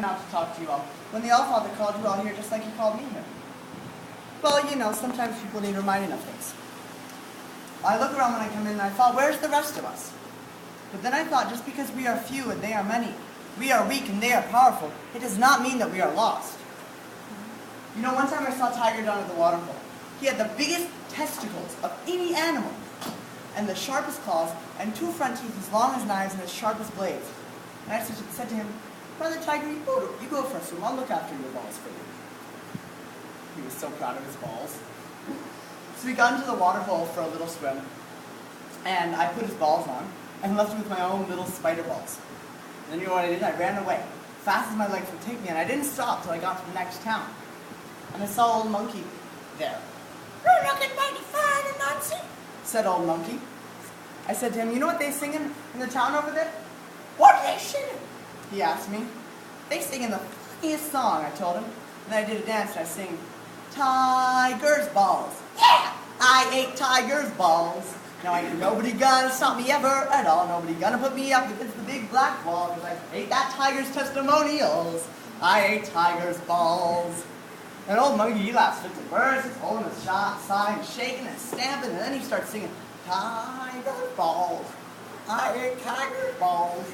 out to talk to you all. When the All-Father called you all here just like he called me here. Well, you know, sometimes people need reminding of things. I look around when I come in and I thought, where's the rest of us? But then I thought, just because we are few and they are many, we are weak and they are powerful, it does not mean that we are lost. You know, one time I saw Tiger down at the waterfall. He had the biggest testicles of any animal, and the sharpest claws, and 2 front teeth as long as knives and as sharp as blades. And I said to him, Brother Tiger, you go for a swim. I'll look after your balls for you. He was so proud of his balls. So we got into the waterhole for a little swim, and I put his balls on, and left him with my own little spider balls. And then you know what I did? I ran away, fast as my legs would take me, and I didn't stop till I got to the next town. And I saw Old Monkey there. "You're looking mighty fine and Nancy," said Old Monkey. I said to him, you know what they sing in the town over there? What are they singing? He asked me. They sing in the funniest song, I told him. And then I did a dance and I sing, Tiger's balls. Yeah, I ate Tiger's balls. Now ain't nobody gonna stop me ever at all. Nobody gonna put me up against the big black wall, because I ate that tiger's testimonials. I ate Tiger's balls. And Old Monkey, he laughs fit to burst. He's holding his sign, shaking and stamping, and then he starts singing, Tiger's balls. I ate Tiger's balls.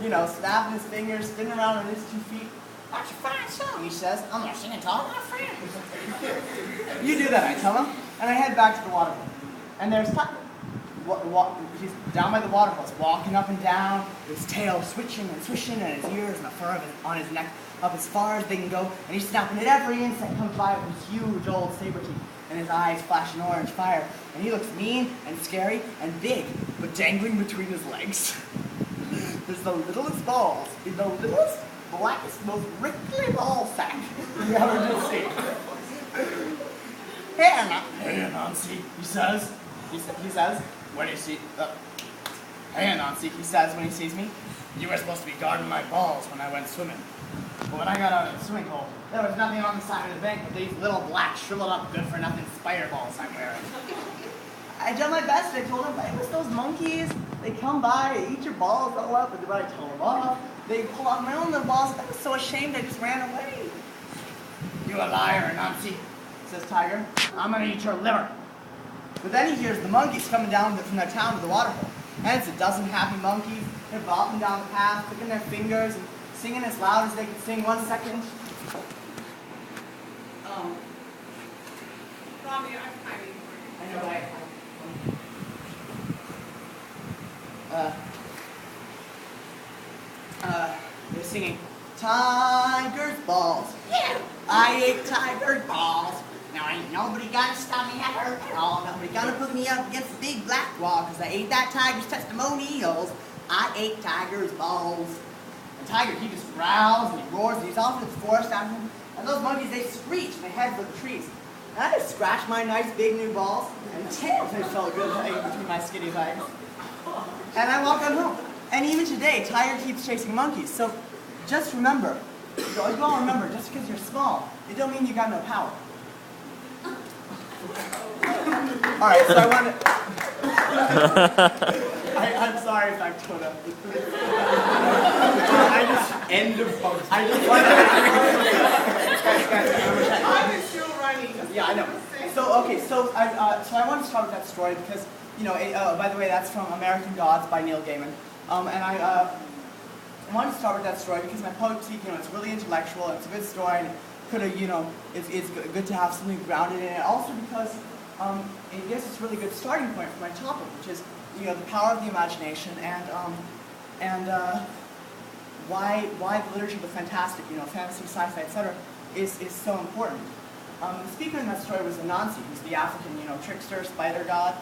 You know, snapping his fingers, spinning around on his 2 feet. That's a fine song, he says. I'm gonna sing it to all my friends. You do that, I tell him. And I head back to the waterhole. And there's Tiger. He's down by the waterhole, walking up and down, his tail switching and swishing, and his ears and the fur on his neck up as far as they can go, and he's snapping at every insect comes by with his huge old saber teeth, and his eyes flashing orange fire, and he looks mean and scary and big, but dangling between his legs. There's the littlest balls, the littlest, blackest, most wrinkly ball sack you ever did see. Hey, Nancy, he says. He says, when he sees, hey, Nancy, he says when he sees me, you were supposed to be guarding my balls when I went swimming. But when I got out of the swimming hole, there was nothing on the side of the bank but these little black, shriveled up, good-for-nothing spider balls I'm wearing. I did my best. I told him, it was those monkeys. They come by, they eat your balls all up, and then I told them off. They pull off my own little balls. I was so ashamed I just ran away. You a liar, Nancy, says Tiger. I'm going to eat your liver. But then he hears the monkeys coming down from their town to the waterhole. And it's a dozen happy monkeys. They're bopping down the path, clicking their fingers, and singing as loud as they could sing. 1 second. Robbie, I'm hiding for you. I know, right? They're singing, Tiger's balls. Yeah, I ate Tiger's balls. Now ain't nobody gonna stop me ever at all. Nobody gonna put me up against the big black wall, because I ate that tiger's testimonials. I ate Tiger's balls. And Tiger, he just growls and he roars and he's off in the forest after him. And those monkeys, they screech and they head for the trees. And I just scratched my nice big new balls, and damn, they felt good between my skinny legs. And I walk on home. And even today, Tiger keeps chasing monkeys. So just remember, you all remember, just because you're small, it don't mean you got no power. Alright, so I want to... I'm sorry if I've told up. I just... End of post. I just want to... I'm still running. Yeah, I know. So, okay, so I want to start with that story because, you know, by the way, that's from American Gods by Neil Gaiman. And I wanted to start with that story because my poetry, you know, it's really intellectual, it's a good story, and it could have, you know, it's good to have something grounded in it. Also because it gives us a really good starting point for my topic, which is, you know, the power of the imagination and why the literature of the fantastic, you know, fantasy, sci-fi, etc., is so important. The speaker in that story was Anansi, who's the African, you know, trickster, spider god.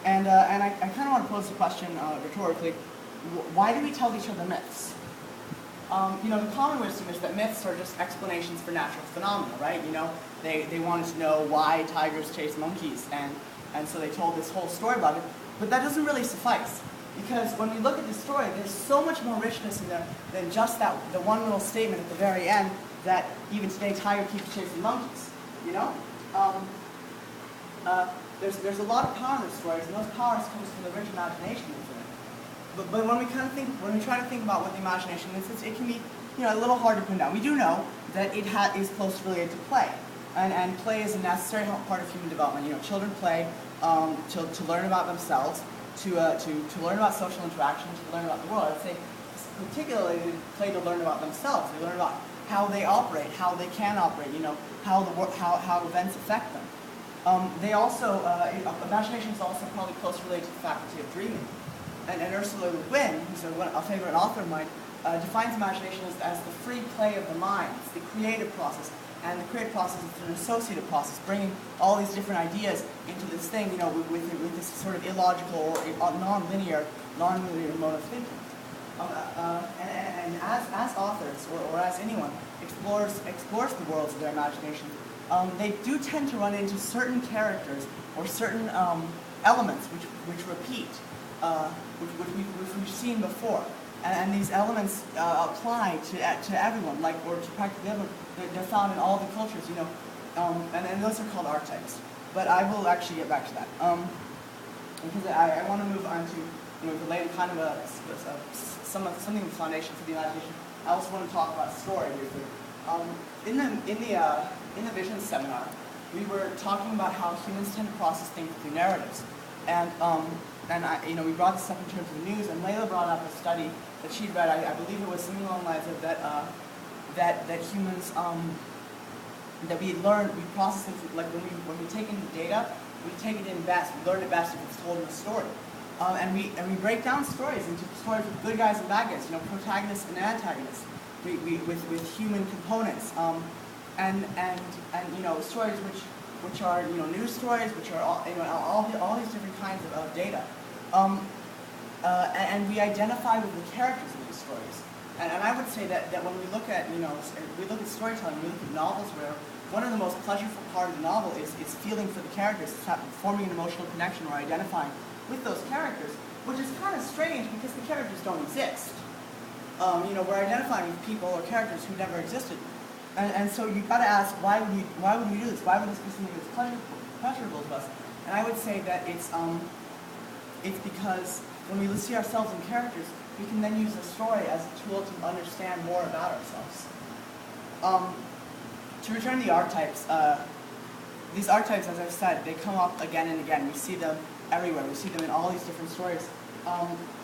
And I kind of want to pose the question rhetorically, why do we tell each other myths? You know, the common wisdom is that myths are just explanations for natural phenomena, right? You know, they wanted to know why tigers chase monkeys, and so they told this whole story about it. But that doesn't really suffice, because when we look at the story, there's so much more richness in there than just the one little statement at the very end that even today Tiger keeps chasing monkeys. You know, there's a lot of power in the stories, and those powers come from the rich imagination into it. But when we try to think about what the imagination is, it can be a little hard to pin down. We do know that it is closely related to play, and play is a necessary part of human development. Children play to learn about themselves, to learn about social interaction, to learn about the world. I'd say particularly they play to learn about themselves. They learn about how they operate, how they can operate. How events affect them. They also imagination is also probably closely related to the faculty of dreaming. And Ursula Le Guin, who's a favorite author of mine, defines imagination as the free play of the mind. It's the creative process. And the creative process is an associative process, bringing all these different ideas into this thing, with this sort of illogical or non-linear mode of thinking. And as authors, or as anyone explores the worlds of their imagination, they do tend to run into certain characters or certain elements which repeat, which we've seen before. And these elements apply to everyone, or to practically everyone. They're found in all the cultures, and those are called archetypes. But I will actually get back to that, because I want to move on to relate kind of something of the foundation for the imagination. I also want to talk about story briefly. In the vision seminar, we were talking about how humans tend to process things through narratives, and we brought this up in terms of the news, and Layla brought up a study that she'd read. I believe it was something along the lines of that humans that we process things like when we take in data, we take it in best. We learn it best if it's told in a story, and we break down stories into stories with good guys and bad guys, protagonists and antagonists, with human components, and stories which are news stories, which are all these different kinds of data, and we identify with the characters in these stories. And I would say that when we look at storytelling, we look at novels, where one of the most pleasurable part of the novel is feeling for the characters, forming an emotional connection or identifying with those characters, which is kind of strange because the characters don't exist. We're identifying with people or characters who never existed. And so you've got to ask, why would we do this? Why would this be something that's pleasurable to us? And I would say that it's because when we see ourselves in characters, we can then use the story as a tool to understand more about ourselves. To return to the archetypes, these archetypes, as I've said, they come up again and again. We see them everywhere. We see them in all these different stories.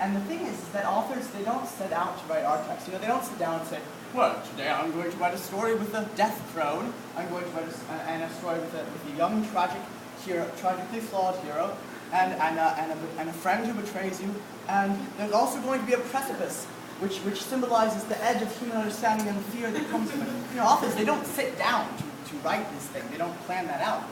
And the thing is that authors, they don't set out to write archetypes. They don't sit down and say, well, today I'm going to write a story with a death throne. I'm going to write a story with a young, tragically flawed hero, and a friend who betrays you. And there's also going to be a precipice, which symbolizes the edge of human understanding and the fear that comes from it. Authors, they don't sit down to write this thing. They don't plan that out.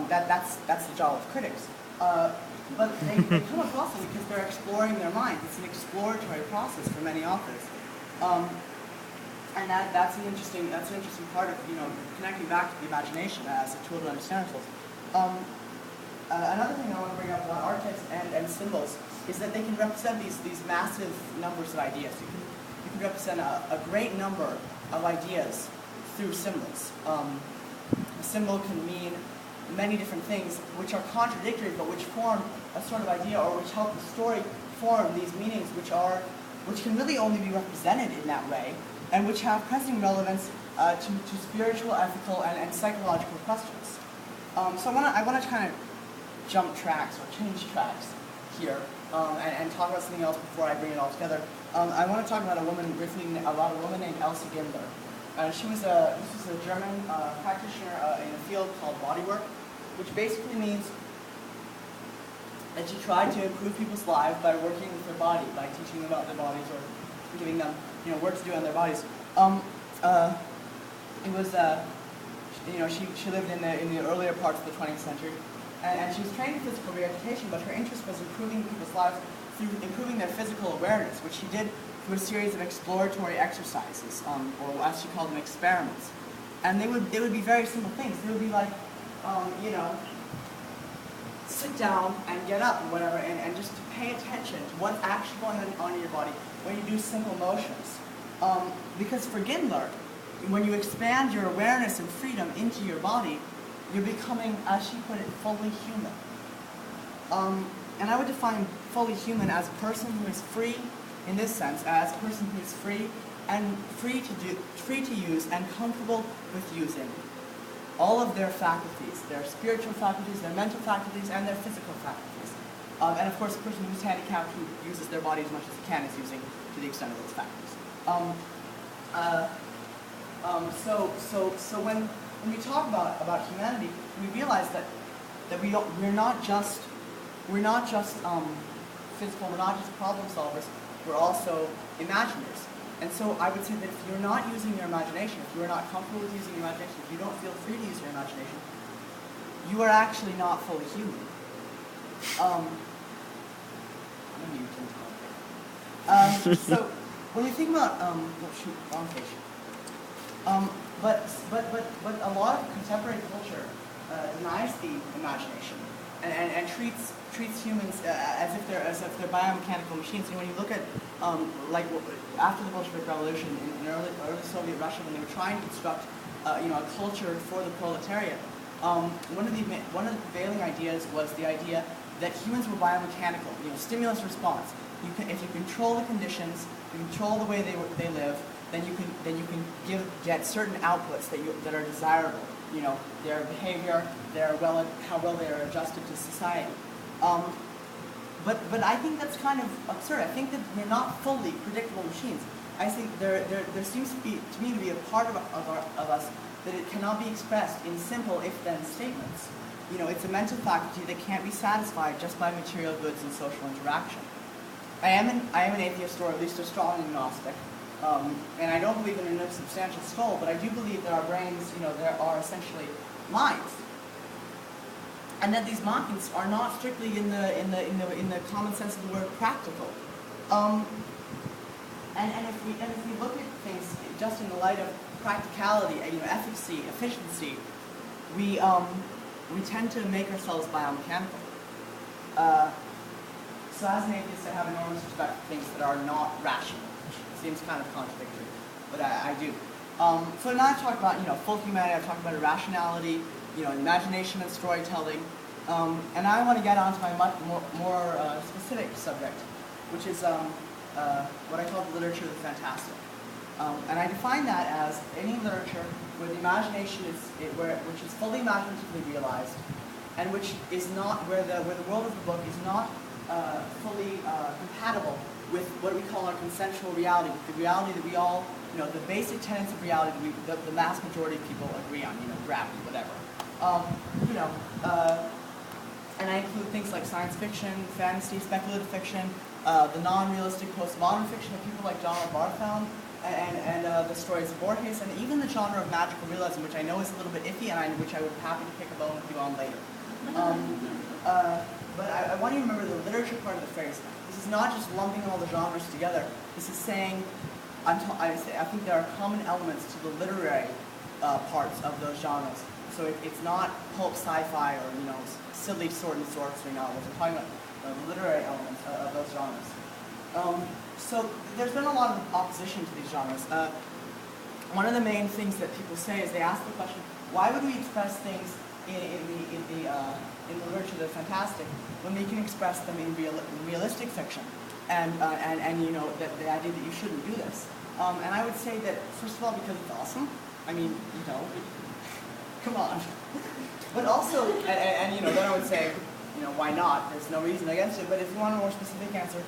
That's the job of critics. But they come across it because they're exploring their minds. It's an exploratory process for many authors. And that's an interesting part of connecting back to the imagination as a tool to understand ourselves. Another thing I want to bring up about archetypes and symbols is that they can represent these massive numbers of ideas. You can represent a great number of ideas through symbols. A symbol can mean many different things which are contradictory but which form a sort of idea, or which help the story form these meanings which can really only be represented in that way, and which have pressing relevance to spiritual, ethical, and psychological questions. So I want to kind of jump tracks or change tracks here and talk about something else before I bring it all together. I want to talk about a woman named Elsa Gindler. This was a German practitioner in a field called bodywork, which basically means that she tried to improve people's lives by working with their body, by teaching them about their bodies or giving them work to do on their bodies. It was she lived in the earlier parts of the 20th century, and she was trained in physical rehabilitation, but her interest was improving people's lives through improving their physical awareness, which she did through a series of exploratory exercises, or as she called them, experiments. And they would be very simple things. They would be like, sit down and get up, or whatever, and just to pay attention to what's actually going on in your body when you do simple motions. Because for Gindler, when you expand your awareness and freedom into your body, you're becoming, as she put it, fully human. And I would define fully human as a person who is free, in this sense, as a person who is free and free to use and comfortable with using all of their faculties, their spiritual faculties, their mental faculties, and their physical faculties. And of course, the person who's handicapped, who uses their body as much as he can, is using to the extent of those faculties. So when we talk about humanity, we realize that we're not just physical, we're not just problem solvers, we're also imaginers. And so I would say that if you're not using your imagination, if you're not comfortable with using your imagination, if you don't feel free to use your imagination, you are actually not fully human. So when we think about wrong page. But a lot of contemporary culture denies the imagination and treats humans as if they're biomechanical machines. And when you look at like after the Bolshevik Revolution in early Soviet Russia, when they were trying to construct a culture for the proletariat, one of the prevailing ideas was the idea that humans were biomechanical. Stimulus response. If you control the conditions, you control the way they live, then you can get certain outputs that are desirable. Their behavior, how well they are adjusted to society. But I think that's kind of absurd. I think that we're not fully predictable machines. I think there seems to me to be a part of us that it cannot be expressed in simple if-then statements. It's a mental faculty that can't be satisfied just by material goods and social interaction. I am an atheist, or at least a strong agnostic, and I don't believe in a substantial soul, but I do believe that our brains, there are essentially minds, and that these minds are not strictly in the common sense of the word practical. And if we look at things just in the light of practicality, efficacy, efficiency, we tend to make ourselves biomechanical. So as an atheist, I have enormous respect for things that are not rational. It seems kind of contradictory, but I do. So now I've talked about full humanity. I've talked about irrationality, imagination and storytelling, and I want to get on to my much more specific subject, which is what I call the literature of the fantastic. And I define that as any literature where the imagination which is fully imaginatively realized, and which is not where the world of the book is not fully compatible with what we call our consensual reality, the reality that we all, the basic tenets of reality that the mass majority of people agree on, gravity, whatever. And I include things like science fiction, fantasy, speculative fiction, the non-realistic postmodern fiction of people like John Bartholomew, and the stories of Borges, and even the genre of magical realism, which I know is a little bit iffy, and which I would be happy to pick a bone with you on later. But I want you to remember the literature part of the phrase. This is not just lumping all the genres together. This is saying, I think there are common elements to the literary parts of those genres. So it's not pulp sci-fi or silly sword and sorcery novels. We're talking about the literary elements of those genres. So there's been a lot of opposition to these genres. One of the main things that people say is they ask the question, why would we express things in the literature of the fantastic when we can express them in realistic fiction, and the idea that you shouldn't do this. And I would say that, first of all, because it's awesome. I mean, come on. But also, and then I would say, why not? There's no reason against it. But if you want a more specific answer,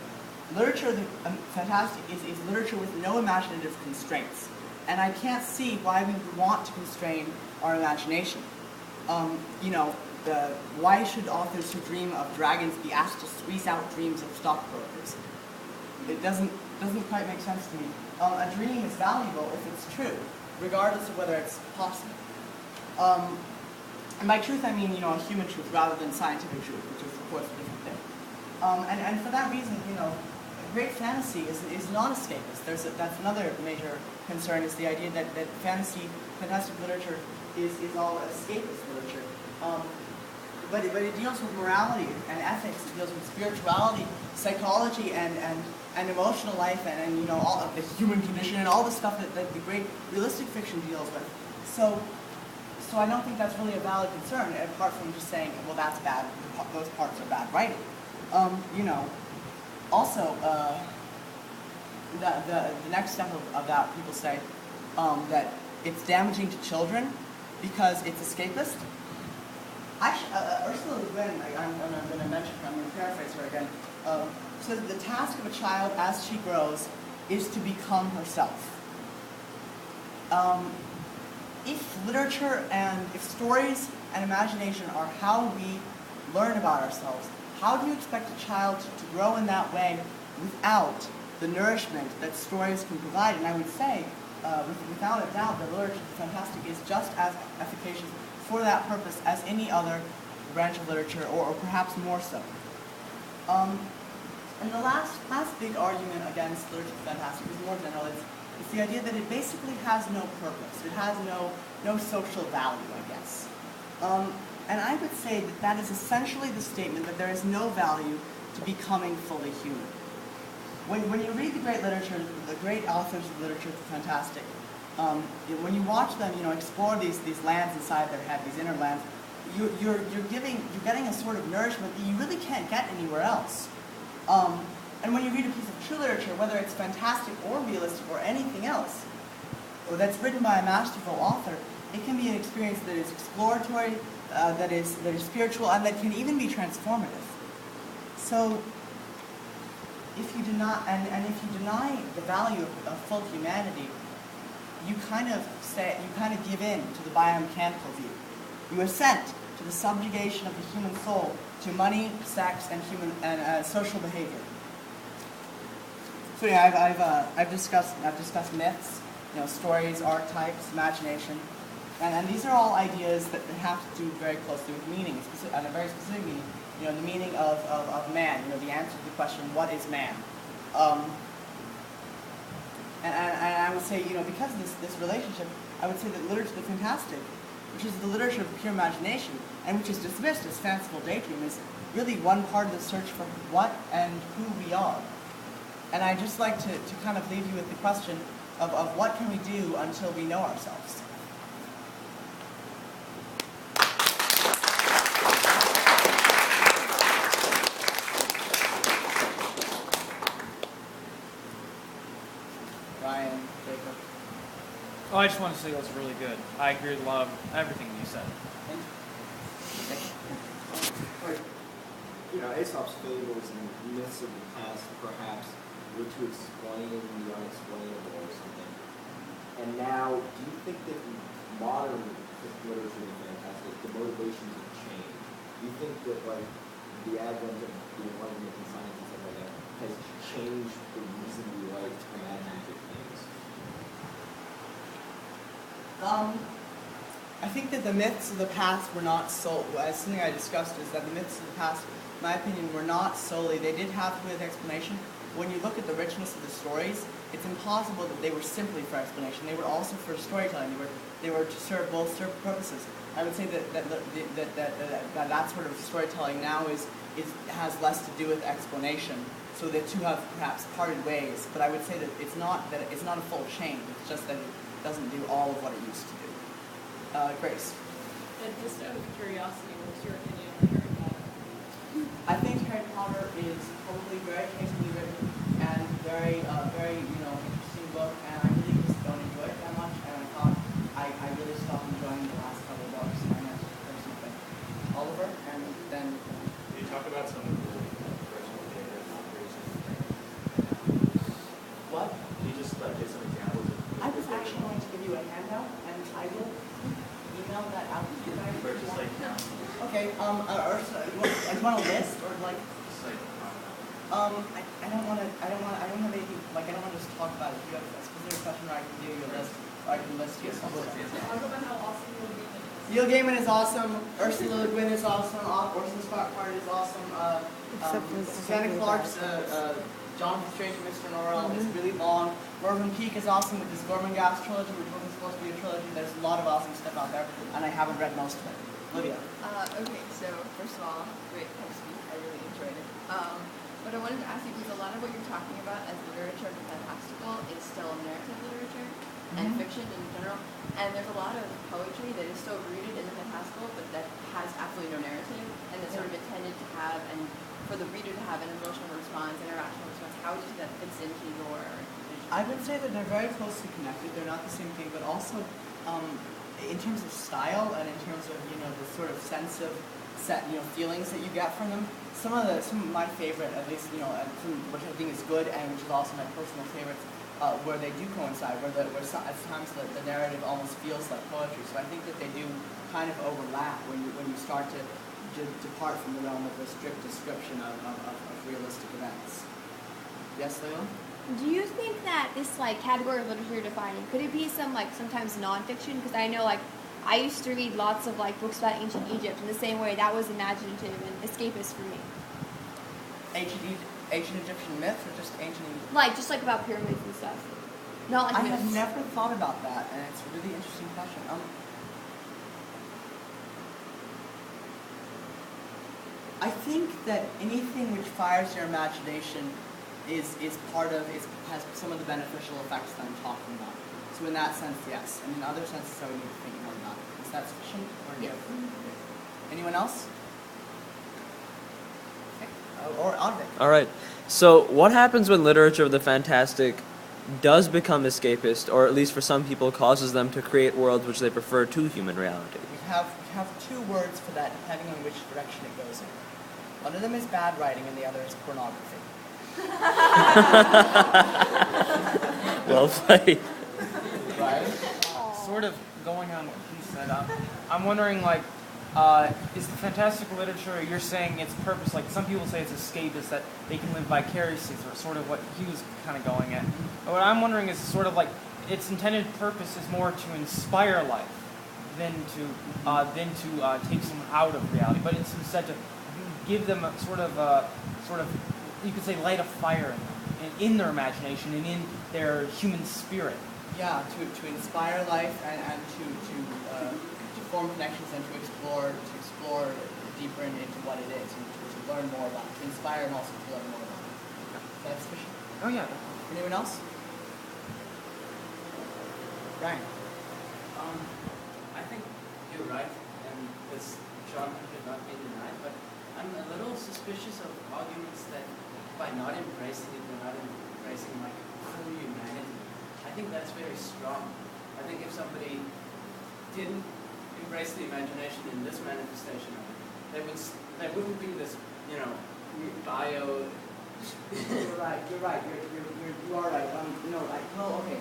literature of the fantastic is literature with no imaginative constraints. And I can't see why we would want to constrain our imagination. Why should authors who dream of dragons be asked to squeeze out dreams of stockbrokers? It doesn't quite make sense to me. A dream is valuable if it's true, regardless of whether it's possible. And by truth, I mean a human truth rather than scientific truth, which is of course a different thing. And for that reason, great fantasy is non-escapist. That's another major concern, is the idea that fantastic literature is all escapist literature. But it deals with morality and ethics. It deals with spirituality, psychology, and emotional life, and all of the human condition, and all the stuff that the great realistic fiction deals with. So I don't think that's really a valid concern, apart from just saying, well, that's bad. Those parts are bad writing. Also, the next step of that, people say that it's damaging to children because it's escapist. Ursula Le Guin, I'm going to mention her, I'm going to paraphrase her again, says the task of a child as she grows is to become herself. If literature and if stories and imagination are how we learn about ourselves, how do you expect a child to grow in that way without the nourishment that stories can provide? And I would say, without a doubt, that literature fantastic is just as efficacious for that purpose as any other branch of literature, or perhaps more so. And the last big argument against literature fantastic is more general. It's the idea that it basically has no purpose. It has no social value, I guess. And I would say that that is essentially the statement that there is no value to becoming fully human. When you read the great literature, the great authors of literature, fantastic. When you watch them, explore these lands inside their head, these inner lands, you're getting a sort of nourishment that you really can't get anywhere else. And when you read a piece of true literature, whether it's fantastic or realistic or anything else, or that's written by a masterful author, it can be an experience that is exploratory, that is spiritual, and that can even be transformative. So, if you deny the value of full humanity, you kind of give in to the biomechanical view. You assent to the subjugation of the human soul to money, sex, and social behavior. So yeah, I've discussed myths, stories, archetypes, imagination, and these are all ideas that have to do very closely with meaning, and a very specific meaning. The meaning of man. The answer to the question, what is man? And I would say, because of this relationship, I would say that literature, the fantastic, which is the literature of pure imagination, and which is dismissed as fanciful daydream, is really one part of the search for what and who we are. And I'd just like to kind of leave you with the question of what can we do until we know ourselves. Ryan, Jacob. Oh, I just want to say that was really good. I agree with a lot of everything you said. Aesop's fables and myths of the past perhaps were to explain the unexplainable or something. And now, do you think that modern literature is fantastic, the motivations have changed? Do you think that the advent of the enlightenment and science and stuff like that has changed the reason we like imaginative things? I think that the myths of the past were not so, as something I discussed is that the myths of the past, in my opinion, were not solely, they did have to do with explanation. When you look at the richness of the stories, it's impossible that they were simply for explanation. They were also for storytelling. They were to serve both purposes. I would say that sort of storytelling now has less to do with explanation. So the two have perhaps parted ways. But I would say that it's not a full change. It's just that it doesn't do all of what it used to do. Grace. And just out of curiosity, what's your opinion on Harry Potter? I think Harry Potter is probably very tastefully written and very interesting book, and I really just don't enjoy it that much, and I thought I really stopped enjoying the last couple of books, and that's just a personal thing. Oliver, and then... Can you talk about some of the personal favorite authors? What? Can you just give some examples of... I was actually going to give you a handout, and I will email that out to you guys. Or just Okay, Ursula, you want a list, or like... just like I don't want to have anything, I don't want to just talk about it. If you have a specific question, or I can give you a list, or I can list you something. Talk about how awesome Neil Gaiman is. Neil Gaiman is awesome, Ursula Le Guin is awesome, Orson Scott Card is awesome, Susanna Clark's Jonathan Strange and Mr. Norrell is really long. Mervyn Peake is awesome with his Gormenghast trilogy, which wasn't supposed to be a trilogy. There's a lot of awesome stuff out there, and I haven't read most of it. Olivia. Okay, so first of all, great PubSpeak. I really enjoyed it. But I wanted to ask you, because a lot of what you're talking about as literature of the fantastical is still narrative literature and fiction in general. And there's a lot of poetry that is still rooted in the fantastical, but that has absolutely no narrative, and that's sort of intended to have, and for the reader to have an emotional response, an irrational response. How would you think that fits into your I would say that they're very closely connected. They're not the same thing, but also in terms of style and in terms of the sort of sense of feelings that you get from them. Some of my favorite, at least which I think is good and which is also my personal favorites, where they do coincide, where at times the narrative almost feels like poetry. So I think that they do kind of overlap when you start to depart from the realm of the strict description of realistic events. Yes, Leila? Do you think that this category of literature you're defining, could it be sometimes nonfiction? Because I know I used to read lots of books about ancient Egypt in the same way that was imaginative and escapist for me. Ancient Egyptian myth or just ancient Egypt? Just about pyramids and stuff. Not I myths. have never thought about that, and it's a really interesting question. I think that anything which fires your imagination has some of the beneficial effects that I'm talking about. So in that sense, yes. And in other senses, I would need to think more about it. Is that sufficient? Or Yes. Anyone else? Or Advik? All right. So what happens when literature of the fantastic does become escapist, or at least for some people causes them to create worlds which they prefer to human reality? We have two words for that depending on which direction it goes in. One of them is bad writing and the other is pornography. Well played. Right? Sort of going on what he said, I'm wondering, is the fantastical literature, you're saying its purpose, some people say it's escapist, that they can live vicariously through it, sort of what he was kind of going at. But what I'm wondering is sort of its intended purpose is more to inspire life than to take someone out of reality, but it's instead to give them a sort of, you could say, light a fire in their imagination and in their human spirit. Yeah, to inspire life and to form connections and to explore deeper into what it is and to learn more about it, to inspire and also to learn more about it. Is that sufficient? Oh yeah. Anyone else? Ryan. I think you're right, and this genre should not be denied, but I'm a little suspicious of arguments that by not embracing it, we're not embracing full humanity. I think that's very strong. I think if somebody didn't embrace the imagination in this manifestation of it, there wouldn't be this, bio. You're right. You are right. Okay.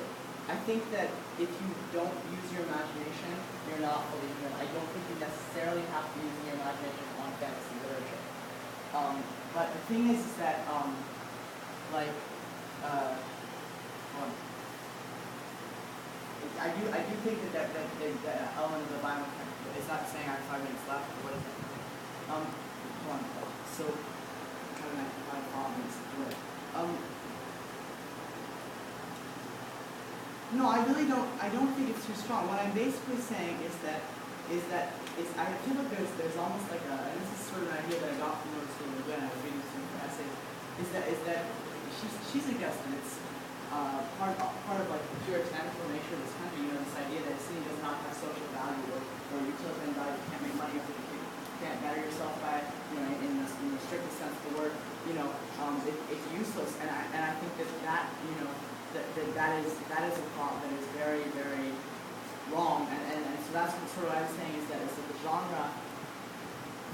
I think that if you don't use your imagination, you're not fully human. I don't think you necessarily have to use your imagination on fantasy literature. But the thing is that, I do think that element of the Bible is not saying I have 5 minutes left. What is it? Hold on. So, kind of my problems. No, I really don't. I don't think it's too strong. What I'm basically saying is that I feel like there's almost like and this is sort of an idea that I got from Rhodes when I was reading some essays. Is that she suggests that it's part of the puritanical nature of this country. This idea that a city does not have social value or utilitarian value. You can't make money off it. You can't better yourself by it. In the strictest sense of the word. It's useless. And I think that that is a thought that is very, very wrong, and so that's sort of what I'm saying is that the genre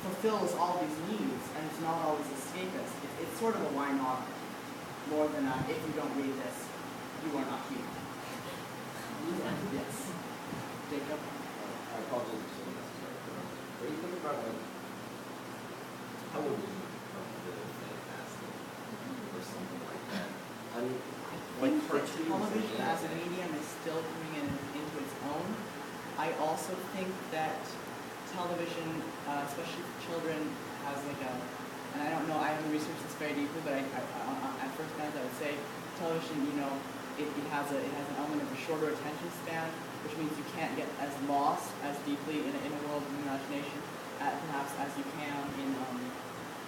fulfills all these needs, and it's not always escapist. It's sort of a why not more than a if you don't read this, you are not human. Yes. Jacob? I apologize for saying this, but you think about television becomes the fantastic or something like that. I mean, I think that television as a medium is still coming into its own. I also think that television, especially for children, has and I don't know, I haven't researched this very deeply, but at first glance I would say television, it has an element of a shorter attention span, which means you can't get as lost as deeply in a world of imagination perhaps as you can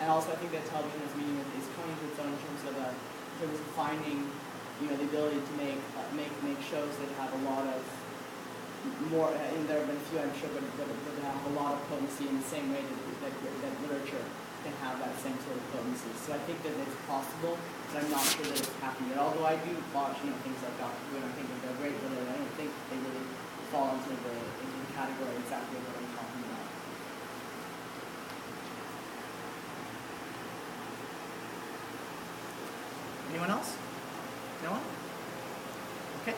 and also I think that television as a medium is coming to its own in terms of finding the ability to make shows that have a lot of more, and there have been a few I'm sure, but that have a lot of potency in the same way that literature can have that same sort of potency. So I think that it's possible, but I'm not sure that it's happening yet. Although I do watch, things like Dr. Who, and I think that they're great, but I don't think they really fall into the category exactly of what I'm talking about. Anyone else? No one? Okay.